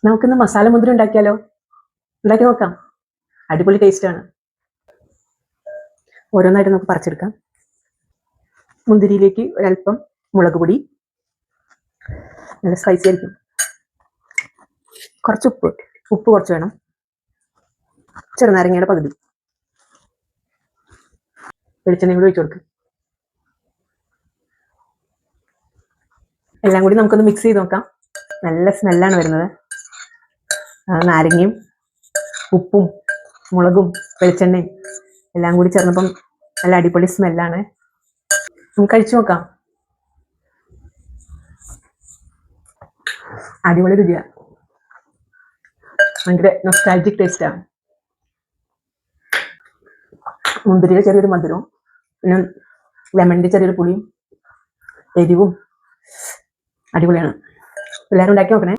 നമുക്കിന്ന് മസാല മുന്തിരി ഉണ്ടാക്കിയാലോ? ഉണ്ടാക്കി നോക്കാം. അടിപൊളി ടേസ്റ്റാണ്. ഓരോന്നായിട്ട് നമുക്ക് പറിച്ചെടുക്കാം. മുന്തിരിയിലേക്ക് ഒരല്പം മുളക് പൊടി, നല്ല സ്പൈസി ആയിരിക്കും. കുറച്ച് ഉപ്പ് കുറച്ച് വേണം. ചെറുനാരങ്ങയുടെ പകുതി. വെളിച്ചെണ്ണയും കൂടി ഒഴിച്ചു കൊടുക്കും. എല്ലാം കൂടി നമുക്കൊന്ന് മിക്സ് ചെയ്ത് നോക്കാം. നല്ല സ്മെല്ലാണ് വരുന്നത്. നാരങ്ങയും ഉപ്പും മുളകും വെളിച്ചെണ്ണയും എല്ലാം കൂടി ചേർന്നപ്പം നല്ല അടിപൊളി സ്മെല്ലാണ്. നമുക്ക് കഴിച്ചു നോക്കാം. അടിപൊളി രുചിയാണ്. ഭയങ്കര നൊസ്റ്റാൾജിക് ടേസ്റ്റാണ്. മുന്തിരിയുടെ ചെറിയൊരു മധുരവും പിന്നെ ലെമണിൻ്റെ ചെറിയൊരു പുളിയും എരിവും അടിപൊളിയാണ്. എല്ലാവരും ഉണ്ടാക്കി നോക്കണേ.